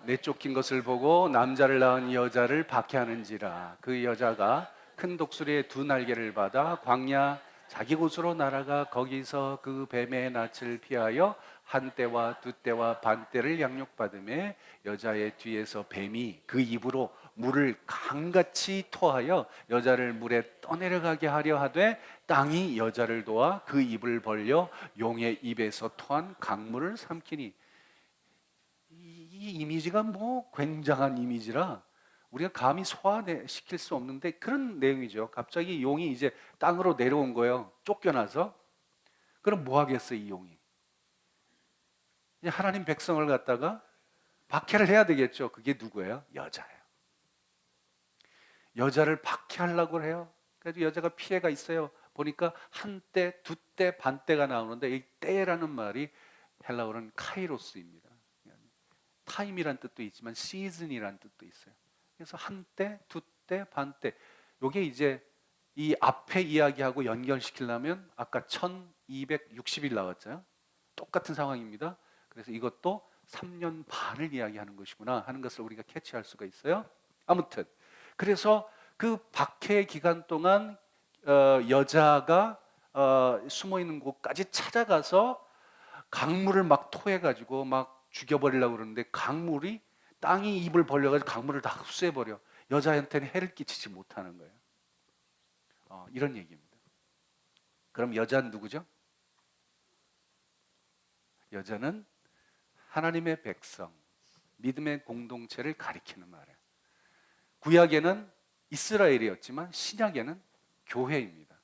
내쫓긴 것을 보고 남자를 낳은 여자를 박해하는지라. 그 여자가 큰 독수리의 두 날개를 받아 광야 자기 곳으로 날아가 거기서 그 뱀의 낯을 피하여 한 때와 두 때와 반 때를 양육받음에 여자의 뒤에서 뱀이 그 입으로 물을 강같이 토하여 여자를 물에 떠내려가게 하려 하되 땅이 여자를 도와 그 입을 벌려 용의 입에서 토한 강물을 삼키니. 이 이미지가 굉장한 이미지라 우리가 감히 소화시킬 수 없는데 그런 내용이죠. 갑자기 용이 이제 땅으로 내려온 거예요. 쫓겨나서. 그럼 뭐 하겠어요, 이 용이? 이제 하나님 백성을 갖다가 박해를 해야 되겠죠. 그게 누구예요? 여자예요. 여자를 박해하려고 해요. 그래서 여자가 피해가 있어요. 보니까 한 때, 두 때, 반 때가 나오는데 이 때라는 말이 헬라어는 카이로스입니다. 타임이란 뜻도 있지만 시즌이란 뜻도 있어요. 그래서 한 때, 두 때, 반 때. 이게 이제 이 앞에 이야기하고 연결시키려면 아까 1260일 나왔죠. 똑같은 상황입니다. 그래서 이것도 3년 반을 이야기하는 것이구나 하는 것을 우리가 캐치할 수가 있어요. 아무튼 그래서 그 박해 기간 동안 여자가 숨어 있는 곳까지 찾아가서 강물을 막 토해가지고 막 죽여버리려고 그러는데 강물이 땅이 입을 벌려가지고 강물을 다 흡수해버려. 여자한테는 해를 끼치지 못하는 거예요. 이런 얘기입니다. 그럼 여자는 누구죠? 여자는 하나님의 백성, 믿음의 공동체를 가리키는 말이에요. 구약에는 이스라엘이었지만 신약에는 교회입니다.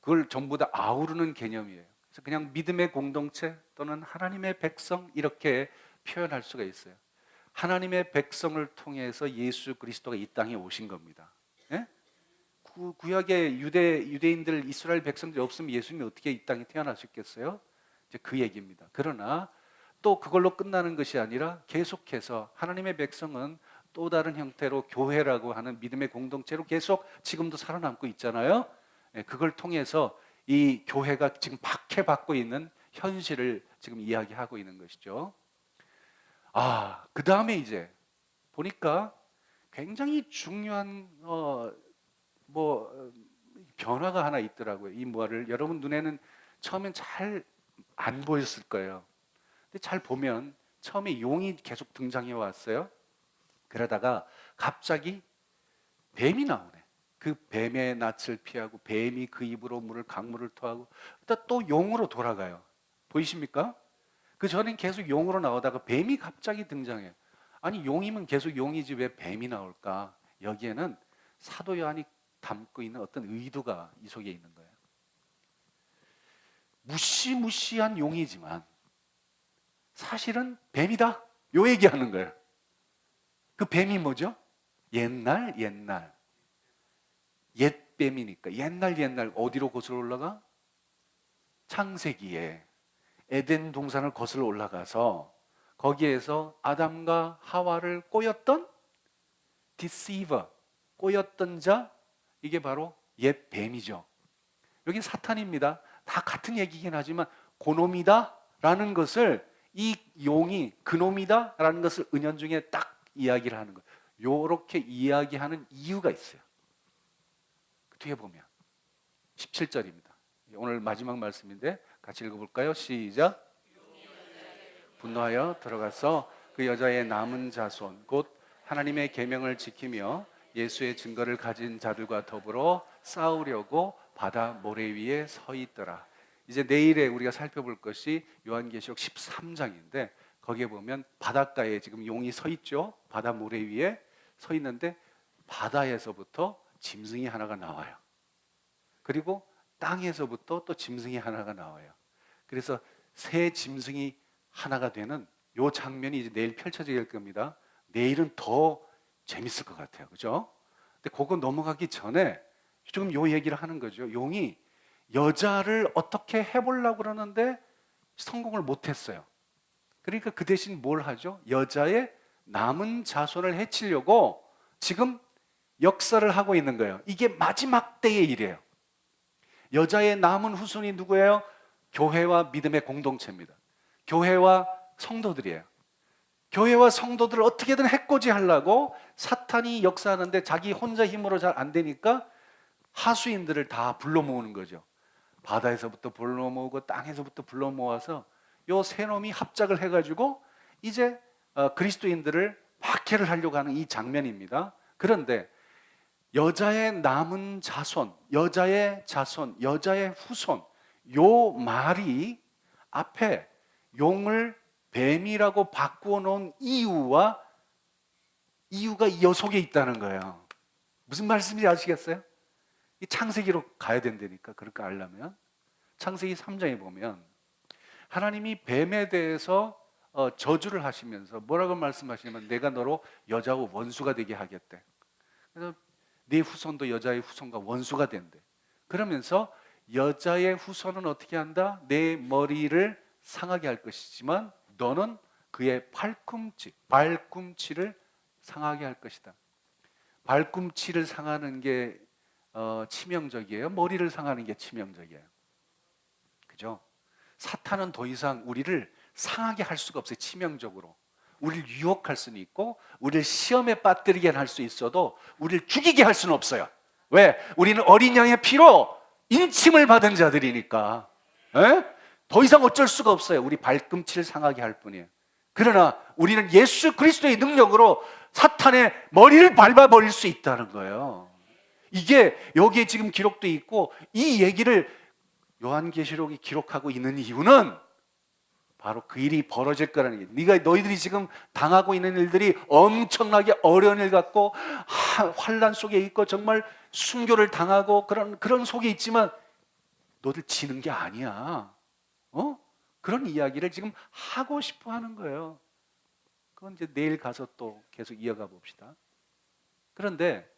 그걸 전부 다 아우르는 개념이에요. 그래서 그냥 믿음의 공동체 또는 하나님의 백성 이렇게 표현할 수가 있어요. 하나님의 백성을 통해서 예수 그리스도가 이 땅에 오신 겁니다. 예? 구약의 유대인들 이스라엘 백성들이 없으면 예수님이 어떻게 이 땅에 태어나셨겠어요? 이제 그 얘기입니다. 그러나 또 그걸로 끝나는 것이 아니라 계속해서 하나님의 백성은 또 다른 형태로 교회라고 하는 믿음의 공동체로 계속 지금도 살아남고 있잖아요. 그걸 통해서 이 교회가 지금 박해받고 있는 현실을 지금 이야기하고 있는 것이죠. 그 다음에 이제 보니까 굉장히 중요한 변화가 하나 있더라고요. 이 뭐를 여러분 눈에는 처음엔 잘 안 보였을 거예요. 근데 잘 보면 처음에 용이 계속 등장해 왔어요. 그러다가 갑자기 뱀이 나오네. 그 뱀의 낯을 피하고 뱀이 그 입으로 강물을 토하고 또 용으로 돌아가요. 보이십니까? 그 전엔 계속 용으로 나오다가 뱀이 갑자기 등장해요. 아니 용이면 계속 용이지 왜 뱀이 나올까? 여기에는 사도 요한이 담고 있는 어떤 의도가 이 속에 있는 거예요. 무시무시한 용이지만 사실은 뱀이다. 요 얘기하는 거예요. 그 뱀이 뭐죠? 옛날 옛뱀이니까 옛날 어디로 거슬러 올라가? 창세기에 에덴 동산을 거슬러 올라가서 거기에서 아담과 하와를 꼬였던 deceiver, 꼬였던 자, 이게 바로 옛 뱀이죠. 여긴 사탄입니다. 다 같은 얘기긴 하지만 그놈이다 라는 것을 이 용이 그놈이다 라는 것을 은연중에 딱 이야기를 하는 거예요. 요렇게 이야기하는 이유가 있어요. 뒤에 보면 17절입니다. 오늘 마지막 말씀인데 같이 읽어볼까요? 시작. 분노하여 들어가서 그 여자의 남은 자손 곧 하나님의 계명을 지키며 예수의 증거를 가진 자들과 더불어 싸우려고 바다 모래 위에 서 있더라. 이제 내일에 우리가 살펴볼 것이 요한계시록 13장인데 거기에 보면 바닷가에 지금 용이 서 있죠. 바다 모래 위에 서 있는데 바다에서부터 짐승이 하나가 나와요. 그리고 땅에서부터 또 짐승이 하나가 나와요. 그래서 새 짐승이 하나가 되는 요 장면이 이제 내일 펼쳐질 겁니다. 내일은 더 재밌을 것 같아요. 그죠? 근데 그거 넘어가기 전에 지금 요 얘기를 하는 거죠. 용이 여자를 어떻게 해보려고 그러는데 성공을 못했어요. 그러니까 그 대신 뭘 하죠? 여자의 남은 자손을 해치려고 지금 역사를 하고 있는 거예요. 이게 마지막 때의 일이에요. 여자의 남은 후손이 누구예요? 교회와 믿음의 공동체입니다. 교회와 성도들이에요. 교회와 성도들을 어떻게든 해코지하려고 사탄이 역사하는데 자기 혼자 힘으로 잘 안 되니까 하수인들을 다 불러 모으는 거죠. 바다에서부터 불러 모으고 땅에서부터 불러 모아서 요 세 놈이 합작을 해가지고 이제 그리스도인들을 박해를 하려고 하는 이 장면입니다. 그런데 여자의 남은 자손, 여자의 후손, 요 말이 앞에 용을 뱀이라고 바꾸어 놓은 이유가 이 속에 있다는 거예요. 무슨 말씀인지 아시겠어요? 이 창세기로 가야 된다니까. 그렇게 알려면 창세기 3장에 보면 하나님이 뱀에 대해서 저주를 하시면서 뭐라고 말씀하시냐면 내가 너로 여자와 원수가 되게 하겠대. 그래서 네 후손도 여자의 후손과 원수가 된대. 그러면서 여자의 후손은 어떻게 한다? 내 머리를 상하게 할 것이지만 너는 그의 발꿈치를 상하게 할 것이다. 발꿈치를 상하는 게 치명적이에요? 머리를 상하는 게 치명적이에요? 그죠? 사탄은 더 이상 우리를 상하게 할 수가 없어요. 치명적으로. 우리를 유혹할 수는 있고 우리를 시험에 빠뜨리게 할 수 있어도 우리를 죽이게 할 수는 없어요. 왜? 우리는 어린 양의 피로 인침을 받은 자들이니까. 에? 더 이상 어쩔 수가 없어요. 우리 발꿈치를 상하게 할 뿐이에요. 그러나 우리는 예수 그리스도의 능력으로 사탄의 머리를 밟아버릴 수 있다는 거예요. 이게 여기에 지금 기록돼 있고 이 얘기를 요한계시록이 기록하고 있는 이유는 바로 그 일이 벌어질 거라는 게, 너희들이 지금 당하고 있는 일들이 엄청나게 어려운 일 같고 환난 속에 있고 정말 순교를 당하고 그런 속에 있지만 너희들 지는 게 아니야. 그런 이야기를 지금 하고 싶어 하는 거예요. 그건 이제 내일 가서 또 계속 이어가 봅시다. 그런데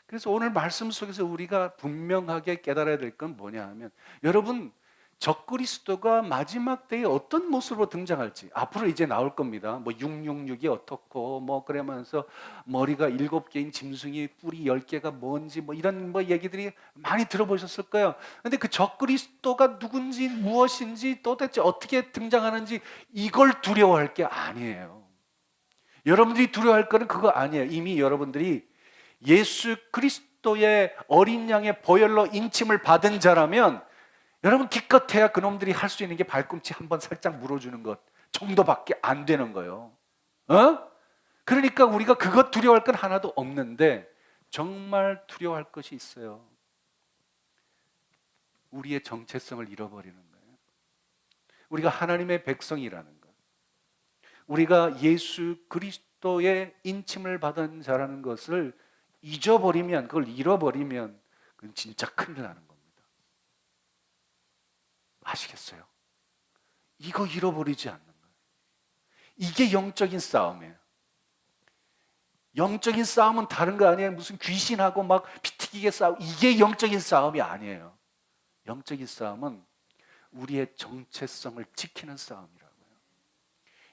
그래서 오늘 말씀 속에서 우리가 분명하게 깨달아야 될 건 뭐냐 하면, 여러분, 적그리스도가 마지막 때에 어떤 모습으로 등장할지 앞으로 이제 나올 겁니다. 뭐 666이 어떻고 뭐 그러면서 머리가 7개인 짐승이 뿔이 10개가 뭔지 뭐 이런 뭐 얘기들이 많이 들어보셨을 거예요. 근데 그 적그리스도가 누군지 무엇인지 도대체 어떻게 등장하는지 이걸 두려워할 게 아니에요. 여러분들이 두려워할 거는 그거 아니에요. 이미 여러분들이 예수 그리스도의 어린 양의 보혈로 인침을 받은 자라면 여러분 기껏해야 그놈들이 할 수 있는 게 발꿈치 한번 살짝 물어주는 것 정도밖에 안 되는 거예요. 그러니까 우리가 그것 두려워할 건 하나도 없는데 정말 두려워할 것이 있어요. 우리의 정체성을 잃어버리는 거예요. 우리가 하나님의 백성이라는 것, 우리가 예수 그리스도의 인침을 받은 자라는 것을 잊어버리면, 그걸 잃어버리면 그건 진짜 큰일 나는 겁니다. 아시겠어요? 이거 잃어버리지 않는 거예요. 이게 영적인 싸움이에요. 영적인 싸움은 다른 거 아니에요. 무슨 귀신하고 막 피튀기게 싸우, 이게 영적인 싸움이 아니에요. 영적인 싸움은 우리의 정체성을 지키는 싸움이라고요.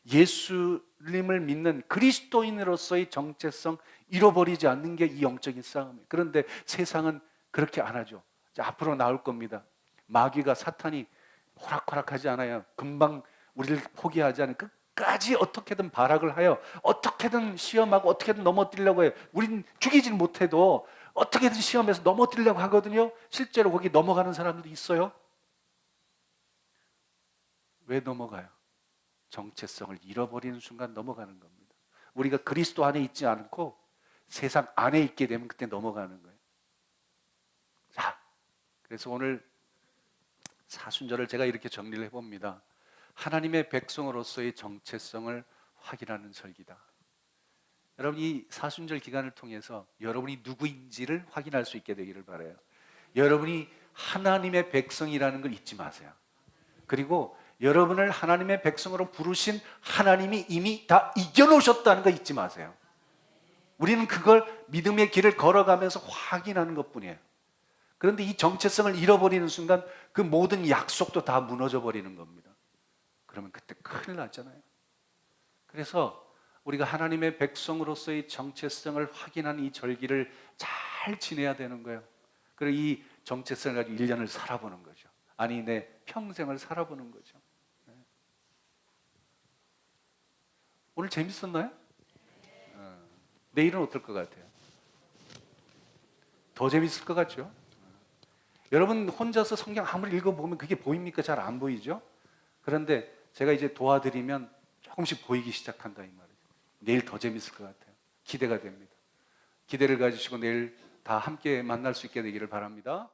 예수님을 믿는 그리스도인으로서의 정체성 잃어버리지 않는 게 이 영적인 싸움이에요. 그런데 세상은 그렇게 안 하죠. 자, 앞으로 나올 겁니다. 마귀가, 사탄이 호락호락하지 않아요. 금방 우리를 포기하지 않아요. 끝까지 어떻게든 발악을 하여 어떻게든 시험하고 어떻게든 넘어뜨리려고 해요. 우린 죽이질 못해도 어떻게든 시험에서 넘어뜨리려고 하거든요. 실제로 거기 넘어가는 사람들도 있어요. 왜 넘어가요? 정체성을 잃어버리는 순간 넘어가는 겁니다. 우리가 그리스도 안에 있지 않고 세상 안에 있게 되면 그때 넘어가는 거예요. 자, 그래서 오늘 사순절을 제가 이렇게 정리를 해봅니다. 하나님의 백성으로서의 정체성을 확인하는 절기다. 여러분, 이 사순절 기간을 통해서 여러분이 누구인지를 확인할 수 있게 되기를 바라요. 여러분이 하나님의 백성이라는 걸 잊지 마세요. 그리고 여러분을 하나님의 백성으로 부르신 하나님이 이미 다 이겨놓으셨다는 거 잊지 마세요. 우리는 그걸 믿음의 길을 걸어가면서 확인하는 것뿐이에요. 그런데 이 정체성을 잃어버리는 순간 그 모든 약속도 다 무너져 버리는 겁니다. 그러면 그때 큰일 나잖아요. 그래서 우리가 하나님의 백성으로서의 정체성을 확인하는 이 절기를 잘 지내야 되는 거예요. 그리고 이 정체성을 가지고 1년을 살아보는 거죠. 아니, 내 평생을 살아보는 거죠. 오늘 재밌었나요? 내일은 어떨 것 같아요? 더 재밌을 것 같죠? 여러분 혼자서 성경 아무리 읽어보면 그게 보입니까? 잘 안 보이죠? 그런데 제가 이제 도와드리면 조금씩 보이기 시작한다 이 말이에요. 내일 더 재밌을 것 같아요. 기대가 됩니다. 기대를 가지시고 내일 다 함께 만날 수 있게 되기를 바랍니다.